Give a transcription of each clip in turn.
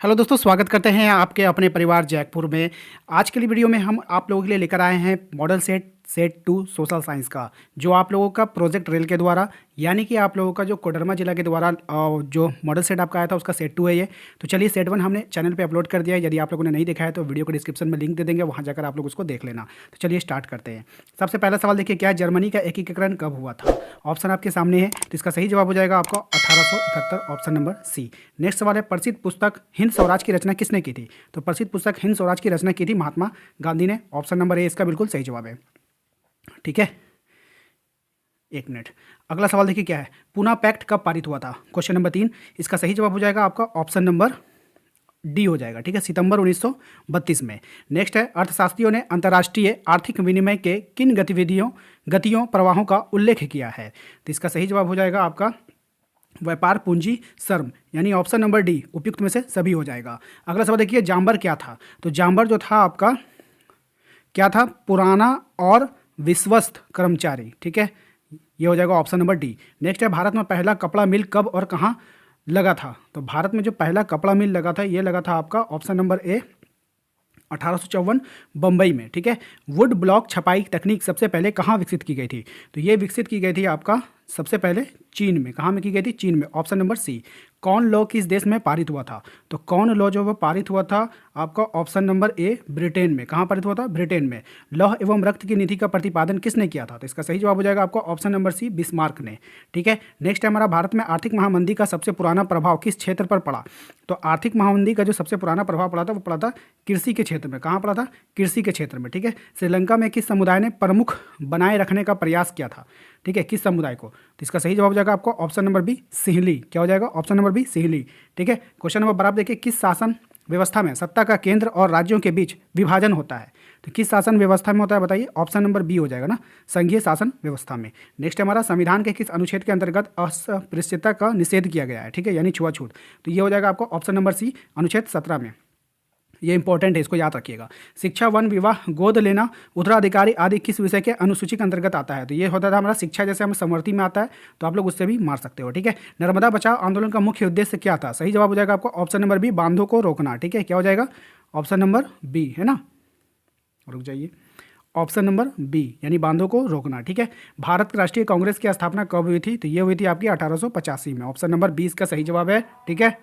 Hello दोस्तों, स्वागत करते हैं आपके अपने परिवार जैकपुर में। आज के लिए वीडियो में हम आप लोगों के लिए लेकर आए हैं मॉडल सेट 2 सोशल साइंस का, जो आप लोगों का प्रोजेक्ट रेल के द्वारा यानी कि आप लोगों का जो कोडरमा जिला के द्वारा जो मॉडल सेट आपका आया था उसका सेट 2 है ये। तो चलिए, सेट 1 हमने चैनल पे अपलोड कर दिया है। यदि आप लोगों ने नहीं देखा है तो वीडियो को डिस्क्रिप्शन में लिंक दे देंगे, वहाँ जाकर आप लोग उसको देख लेना। तो चलिए स्टार्ट करते हैं। सबसे पहला सवाल देखिए, क्या जर्मनी का एकीकरण कब हुआ था? ऑप्शन आपके सामने है, तो इसका सही जवाब हो जाएगा आपका 1871, ऑप्शन नंबर सी। नेक्स्ट सवाल है, प्रसिद्ध पुस्तक हिंद स्वराज की रचना किसने की थी? तो प्रसिद्ध पुस्तक हिंद स्वराज की रचना की थी महात्मा गांधी ने, ऑप्शन नंबर ए इसका बिल्कुल सही जवाब है। ठीक है, एक मिनट। अगला सवाल देखिए क्या है, पूना पैक्ट कब पारित हुआ था? क्वेश्चन नंबर 3, इसका सही जवाब हो जाएगा आपका ऑप्शन नंबर डी हो जाएगा। ठीक है, सितंबर 1932 में। नेक्स्ट है, अर्थशास्त्रियों ने अंतर्राष्ट्रीय आर्थिक विनिमय के किन गतियों प्रवाहों का उल्लेख किया है? तो इसका सही जवाब हो जाएगा आपका व्यापार पूंजी श्रम, यानी ऑप्शन नंबर डी उपयुक्त में से सभी हो जाएगा। अगला सवाल देखिए, जाम्बर क्या था? तो जाम्बर जो था आपका क्या था? पुराना और विश्वस्त कर्मचारी। ठीक है, ये हो जाएगा ऑप्शन नंबर डी। नेक्स्ट है, भारत में पहला कपड़ा मिल कब और कहाँ लगा था? तो भारत में जो पहला कपड़ा मिल लगा था ये लगा था आपका ऑप्शन नंबर ए 1854 बम्बई में। ठीक है, वुड ब्लॉक छपाई तकनीक सबसे पहले कहाँ विकसित की गई थी? तो ये विकसित की गई थी आपका सबसे पहले चीन में। कहाँ में की गई थी? चीन में, ऑप्शन नंबर सी। कौन लॉ किस देश में पारित हुआ था? तो कौन लॉ जो वो पारित हुआ था आपका ऑप्शन नंबर ए ब्रिटेन में। कहाँ पारित हुआ था? ब्रिटेन में। लौह एवं रक्त की नीति का प्रतिपादन किसने किया था? तो इसका सही जवाब हो जाएगा आपका ऑप्शन नंबर सी, बिस्मार्क ने। ठीक है, नेक्स्ट है हमारा, भारत में आर्थिक महामंदी का सबसे पुराना प्रभाव किस क्षेत्र पर पड़ा? तो आर्थिक महामंदी का जो सबसे पुराना प्रभाव पड़ा था वो पड़ा था कृषि के क्षेत्र में। कहाँ पड़ा था? कृषि के क्षेत्र में। ठीक है, श्रीलंका में किस समुदाय ने प्रमुख बनाए रखने का प्रयास किया था? ठीक है, किस समुदाय को? तो इसका सही जवाब हो जाएगा आपको ऑप्शन नंबर बी, सिहली। क्या हो जाएगा? ऑप्शन नंबर बी, सिहली। ठीक है, क्वेश्चन नंबर 12 देखिए, किस शासन व्यवस्था में सत्ता का केंद्र और राज्यों के बीच विभाजन होता है? तो किस शासन व्यवस्था में होता है बताइए? ऑप्शन नंबर बी हो जाएगा ना, संघीय शासन व्यवस्था में। नेक्स्ट हमारा, संविधान के किस अनुच्छेद के अंतर्गत अस्पृश्यता का निषेध किया गया है? ठीक है, यानी छुआछूत। तो ये हो जाएगा आपको ऑप्शन नंबर सी, अनुच्छेद 17 में। ये इंपॉर्टेंट है, इसको याद रखिएगा। शिक्षा, वन, विवाह, गोद लेना, उत्तराधिकारी आदि किस विषय के अनुसूची के अंतर्गत आता है? तो ये होता था हमारा शिक्षा, जैसे हम समवर्ती में आता है तो आप लोग उससे भी मार सकते हो। ठीक है, नर्मदा बचाओ आंदोलन का मुख्य उद्देश्य क्या था? सही जवाब हो जाएगा आपको ऑप्शन नंबर बी, बांधों को रोकना। ठीक है, क्या हो जाएगा? ऑप्शन नंबर बी है ना, रुक जाइए, ऑप्शन नंबर बी यानी बांधों को रोकना। ठीक है, भारत राष्ट्रीय कांग्रेस की स्थापना कब हुई थी? तो ये हुई थी आपकी 1885 में। ऑप्शन नंबर 20 का सही जवाब है। ठीक है,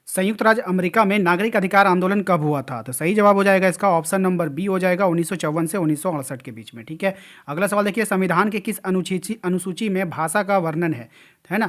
संयुक्त राज्य अमेरिका में नागरिक अधिकार आंदोलन कब हुआ था? तो सही जवाब हो जाएगा इसका ऑप्शन नंबर बी हो जाएगा 1954 से 1968 के बीच में। ठीक है, अगला सवाल देखिए, संविधान के किस अनुसूची में भाषा का वर्णन है ना,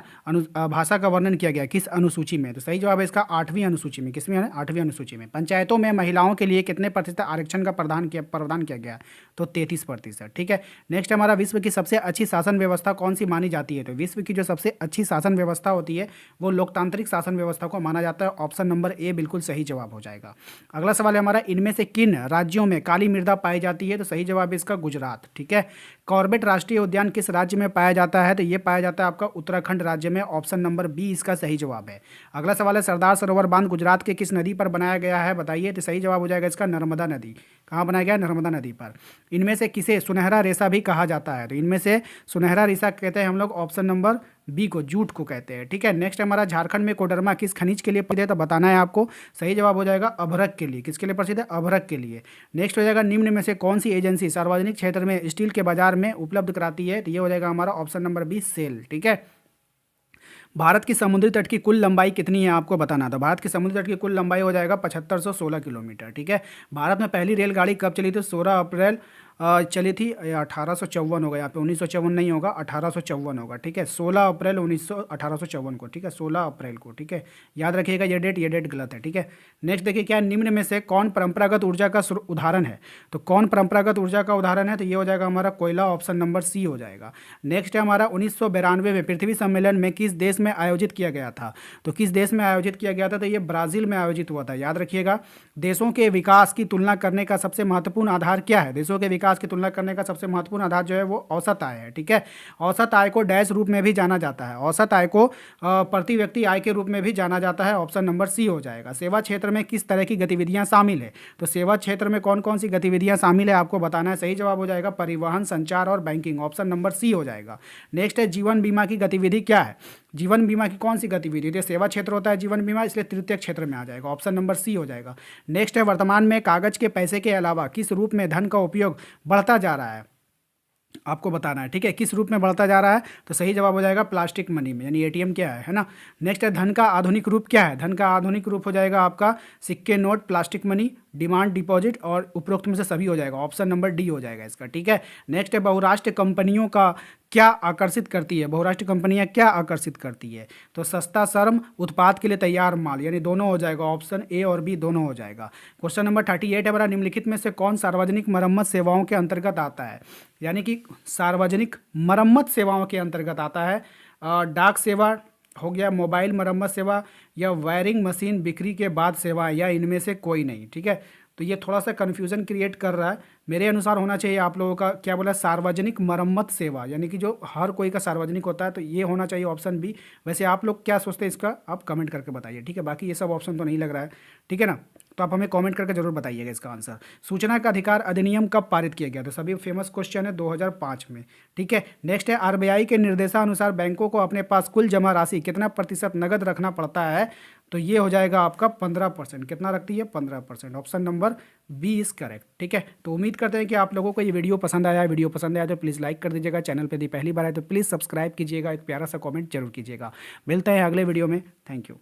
भाषा का वर्णन किया गया किस अनुसूची में? तो सही जवाब है इसका 8वीं अनुसूची में। किसमें है? 8वीं अनुसूची में। पंचायतों में महिलाओं के लिए कितने प्रतिशत आरक्षण का प्रावधान किया गया? तो 33%। ठीक है, नेक्स्ट हमारा, विश्व की सबसे अच्छी शासन व्यवस्था कौन सी मानी जाती है? तो विश्व की जो सबसे अच्छी शासन व्यवस्था होती है वो लोकतांत्रिक शासन व्यवस्था को माना जाता है। ऑप्शन नंबर ए बिल्कुल सही जवाब हो जाएगा। अगला सवाल है हमारा, इनमें से किन राज्यों में काली मृदा पाई जाती है? तो सही जवाब है इसका गुजरात। ठीक है, कॉर्बेट राष्ट्रीय उद्यान किस राज्य में पाया जाता है? तो ये पाया जाता है आपका उत्तराखंड राज्य में। ऑप्शन नंबर बी इसका सही जवाब है। अगला सवाल है, सरदार सरोवर बांध गुजरात के किस नदी पर बनाया गया है बताइए? तो सही जवाब हो जाएगा इसका नर्मदा नदी। कहाँ बनाया गया? नर्मदा नदी पर। इनमें से किसे सुनहरा रेशा भी कहा जाता है? तो इनमें से सुनहरा रेशा कहते हैं हम लोग ऑप्शन नंबर बी को, जूट को कहते हैं। ठीक है, नेक्स्ट हमारा, झारखंड में कोडरमा किस खनिज के लिए प्रसिद्ध है? तो बताना है आपको। सही जवाब हो जाएगा अभ्रक के लिए। किसके लिए प्रसिद्ध है? अभ्रक के लिए। नेक्स्ट हो जाएगा, निम्न में से कौन सी एजेंसी सार्वजनिक क्षेत्र में स्टील के बाजार में उपलब्ध कराती है? तो ये हो जाएगा हमारा ऑप्शन नंबर बी, सेल। ठीक है, भारत की समुद्री तट की कुल लंबाई कितनी है आपको बताना। तो भारत की समुद्री तट की कुल लंबाई हो जाएगा 7516 किलोमीटर। ठीक है, भारत में पहली रेलगाड़ी कब चली थी? 16 अप्रैल चली थी, 1854 होगा यहाँ पे, 1954 नहीं होगा, 1854 होगा। ठीक है, 16 अप्रैल 1854 को। ठीक है, 16 अप्रैल को। ठीक है, याद रखिएगा ये डेट गलत है। ठीक है, नेक्स्ट देखिए, क्या निम्न में से कौन परंपरागत ऊर्जा का उदाहरण है? तो कौन परंपरागत ऊर्जा का उदाहरण है? तो ये हो जाएगा हमारा कोयला। ऑप्शन नंबर सी हो जाएगा। नेक्स्ट है हमारा, 1992 में पृथ्वी सम्मेलन में किस देश में आयोजित किया गया था? तो किस देश में आयोजित किया गया था? तो ये ब्राज़ील में आयोजित हुआ था। याद रखिएगा, देशों के विकास की तुलना करने का सबसे महत्वपूर्ण आधार क्या है? देशों के विकास की तुलना करने का सबसे महत्वपूर्ण आधार जो है वो औसत आय है। ठीक है, औसत आय को डैश रूप में भी जाना जाता है। औसत आय को प्रति व्यक्ति आय के रूप में भी जाना जाता है। ऑप्शन नंबर सी हो जाएगा। सेवा क्षेत्र में किस तरह की गतिविधियां शामिल है? तो सेवा क्षेत्र में कौन कौन सी गतिविधियां शामिल है आपको बताना है। सही जवाब हो जाएगा परिवहन, संचार और बैंकिंग। ऑप्शन नंबर सी हो जाएगा। नेक्स्ट है, जीवन बीमा की गतिविधि क्या है? जीवन बीमा की कौन सी गतिविधि, तो सेवा क्षेत्र होता है जीवन बीमा, इसलिए तृतीय क्षेत्र में आ जाएगा, ऑप्शन नंबर सी हो जाएगा। नेक्स्ट है, वर्तमान में कागज के पैसे के अलावा किस रूप में धन का उपयोग बढ़ता जा रहा है, आपको बताना है, ठीक है, किस रूप में बढ़ता जा रहा है। तो सही जवाब हो जाएगा प्लास्टिक मनी में, यानी एटीएम क्या है ना। नेक्स्ट है, धन का आधुनिक रूप क्या है, धन का आधुनिक रूप हो जाएगा आपका सिक्के, note, plastic money, demand deposit, और उपरोक्त में से सभी हो जाएगा, ऑप्शन नंबर डी हो जाएगा इसका, ठीक है। नेक्स्ट है, बहुराष्ट्रीय कंपनियों का क्या आकर्षित करती है, बहुराष्ट्रीय कंपनियां क्या आकर्षित करती है, तो सस्ता श्रम, उत्पाद के लिए तैयार माल, यानी दोनों हो जाएगा, ऑप्शन ए और बी दोनों हो जाएगा। क्वेश्चन नंबर 38 है बड़ा, निम्नलिखित में से कौन सार्वजनिक मरम्मत सेवाओं के अंतर्गत आता है, यानी कि सार्वजनिक मरम्मत सेवाओं के अंतर्गत आता है। डाक सेवा हो गया, मोबाइल मरम्मत सेवा, या वायरिंग मशीन बिक्री के बाद सेवा, या इनमें से कोई नहीं, ठीक है। तो ये थोड़ा सा कन्फ्यूजन क्रिएट कर रहा है, मेरे अनुसार होना चाहिए आप लोगों का क्या बोला, सार्वजनिक मरम्मत सेवा, यानी कि जो हर कोई का सार्वजनिक होता है, तो ये होना चाहिए ऑप्शन बी। वैसे आप लोग क्या सोचते हैं इसका, आप कमेंट करके बताइए, ठीक है। बाकी ये सब ऑप्शन तो नहीं लग रहा है, ठीक है ना, तो आप हमें कमेंट करके जरूर बताइएगा इसका आंसर। सूचना का अधिकार अधिनियम कब पारित किया गया, तो सभी फेमस क्वेश्चन है 2005 में, ठीक है। नेक्स्ट है, आरबीआई के निर्देशानुसार बैंकों को अपने पास कुल जमा राशि कितना प्रतिशत नगद रखना पड़ता है, तो ये हो जाएगा आपका 15%, कितना रखती है 15%, option number B is correct, ठीक है। तो उम्मीद करते हैं कि आप लोगों को ये वीडियो पसंद आया है, वीडियो पसंद आया तो प्लीज़ लाइक कर दीजिएगा, चैनल पे यदि पहली बार आए तो प्लीज़ सब्सक्राइब कीजिएगा, एक प्यारा सा कमेंट जरूर कीजिएगा। मिलते हैं अगले वीडियो में, थैंक यू।